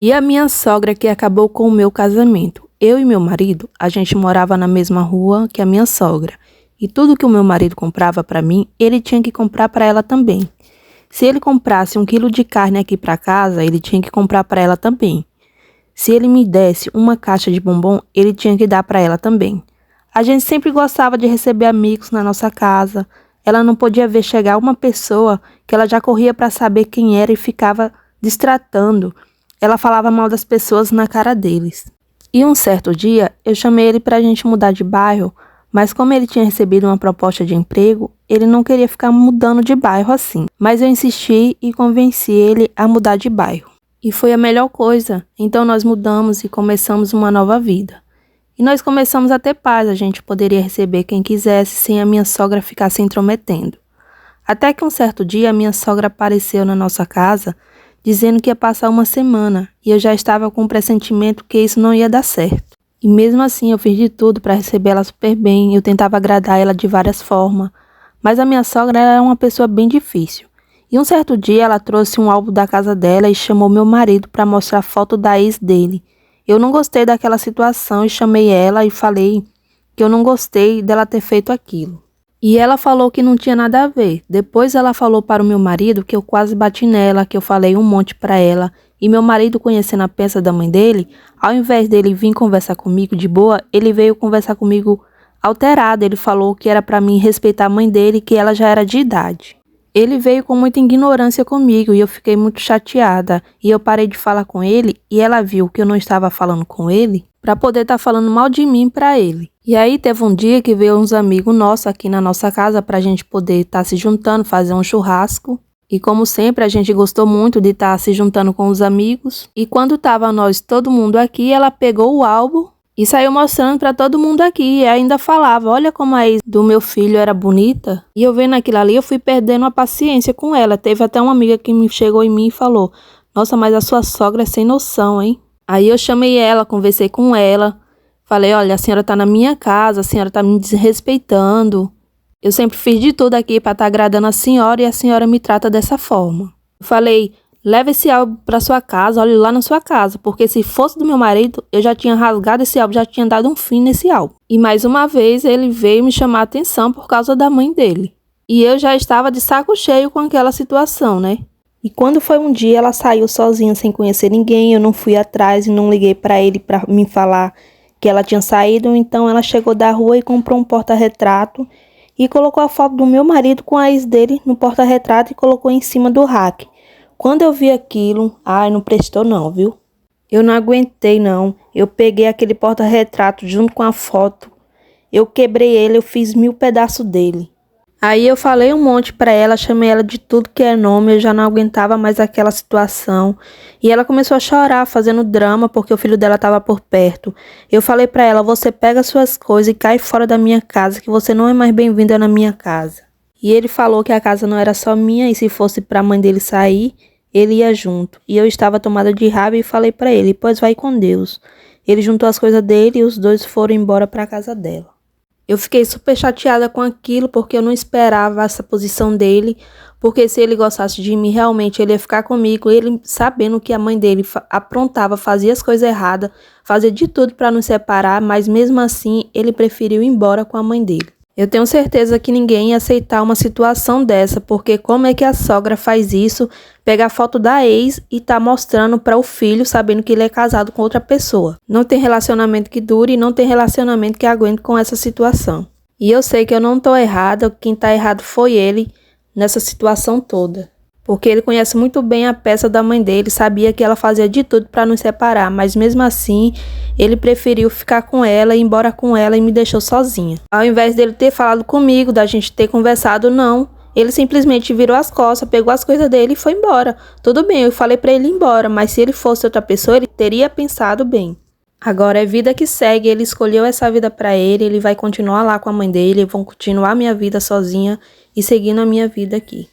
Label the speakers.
Speaker 1: E a minha sogra que acabou com o meu casamento. Eu e meu marido, a gente morava na mesma rua que a minha sogra. E tudo que o meu marido comprava para mim, ele tinha que comprar para ela também. Se ele comprasse 1 quilo de carne aqui para casa, ele tinha que comprar para ela também. Se ele me desse uma caixa de bombom, ele tinha que dar para ela também. A gente sempre gostava de receber amigos na nossa casa. Ela não podia ver chegar uma pessoa que ela já corria para saber quem era e ficava destratando. Ela falava mal das pessoas na cara deles. E um certo dia, eu chamei ele para a gente mudar de bairro, mas como ele tinha recebido uma proposta de emprego, ele não queria ficar mudando de bairro assim. Mas eu insisti e convenci ele a mudar de bairro. E foi a melhor coisa. Então nós mudamos e começamos uma nova vida. E nós começamos a ter paz, a gente poderia receber quem quisesse sem a minha sogra ficar se intrometendo. Até que um certo dia a minha sogra apareceu na nossa casa, dizendo que ia passar uma semana, e eu já estava com o pressentimento que isso não ia dar certo. E mesmo assim eu fiz de tudo para receber ela super bem, eu tentava agradar ela de várias formas, mas a minha sogra era uma pessoa bem difícil. E um certo dia ela trouxe um álbum da casa dela e chamou meu marido para mostrar foto da ex dele. Eu não gostei daquela situação e chamei ela e falei que eu não gostei dela ter feito aquilo. E ela falou que não tinha nada a ver. Depois ela falou para o meu marido que eu quase bati nela, que eu falei um monte para ela. E meu marido, conhecendo a peça da mãe dele, ao invés dele vir conversar comigo de boa, ele veio conversar comigo alterado. Ele falou que era para mim respeitar a mãe dele, que ela já era de idade. Ele veio com muita ignorância comigo e eu fiquei muito chateada. E eu parei de falar com ele e ela viu que eu não estava falando com ele para poder estar falando mal de mim para ele. E aí teve um dia que veio uns amigos nossos aqui na nossa casa para a gente poder estar se juntando, fazer um churrasco. E como sempre a gente gostou muito de estar se juntando com os amigos. E quando estava nós todo mundo aqui, ela pegou o álbum e saiu mostrando para todo mundo aqui. E ainda falava, olha como a ex do meu filho era bonita. E eu vendo aquilo ali, eu fui perdendo a paciência com ela. Teve até uma amiga que me chegou em mim e falou, nossa, mas a sua sogra é sem noção, hein? Aí eu chamei ela, conversei com ela. Falei, olha, a senhora tá na minha casa, a senhora tá me desrespeitando. Eu sempre fiz de tudo aqui para estar agradando a senhora e a senhora me trata dessa forma. Eu falei, leva esse álbum para sua casa, olhe lá na sua casa, porque se fosse do meu marido, eu já tinha rasgado esse álbum, já tinha dado um fim nesse álbum. E mais uma vez ele veio me chamar a atenção por causa da mãe dele. E eu já estava de saco cheio com aquela situação, né? E quando foi um dia, ela saiu sozinha sem conhecer ninguém, eu não fui atrás e não liguei para ele para me falar que ela tinha saído, então ela chegou da rua e comprou um porta-retrato e colocou a foto do meu marido com a ex dele no porta-retrato e colocou em cima do rack. Quando eu vi aquilo, não prestou não, viu? Eu não aguentei não, eu peguei aquele porta-retrato junto com a foto, eu quebrei ele, eu fiz 1000 pedaços dele. Aí eu falei um monte pra ela, chamei ela de tudo que é nome, eu já não aguentava mais aquela situação. E ela começou a chorar, fazendo drama, porque o filho dela estava por perto. Eu falei pra ela, você pega suas coisas e cai fora da minha casa, que você não é mais bem-vinda na minha casa. E ele falou que a casa não era só minha, e se fosse pra mãe dele sair, ele ia junto. E eu estava tomada de raiva e falei pra ele, pois vai com Deus. Ele juntou as coisas dele e os dois foram embora pra casa dela. Eu fiquei super chateada com aquilo, porque eu não esperava essa posição dele, porque se ele gostasse de mim, realmente ele ia ficar comigo, ele sabendo que a mãe dele aprontava, fazia as coisas erradas, fazia de tudo para nos separar, mas mesmo assim ele preferiu ir embora com a mãe dele. Eu tenho certeza que ninguém ia aceitar uma situação dessa, porque como é que a sogra faz isso, pega a foto da ex e tá mostrando para o filho, sabendo que ele é casado com outra pessoa. Não tem relacionamento que dure e não tem relacionamento que aguente com essa situação. E eu sei que eu não tô errada, quem tá errado foi ele nessa situação toda. Porque ele conhece muito bem a peça da mãe dele, sabia que ela fazia de tudo para nos separar, mas mesmo assim, ele preferiu ficar com ela, ir embora com ela e me deixou sozinha. Ao invés dele ter falado comigo, da gente ter conversado, não. Ele simplesmente virou as costas, pegou as coisas dele e foi embora. Tudo bem, eu falei para ele ir embora, mas se ele fosse outra pessoa, ele teria pensado bem. Agora é vida que segue, ele escolheu essa vida para ele vai continuar lá com a mãe dele, vão continuar a minha vida sozinha e seguindo a minha vida aqui.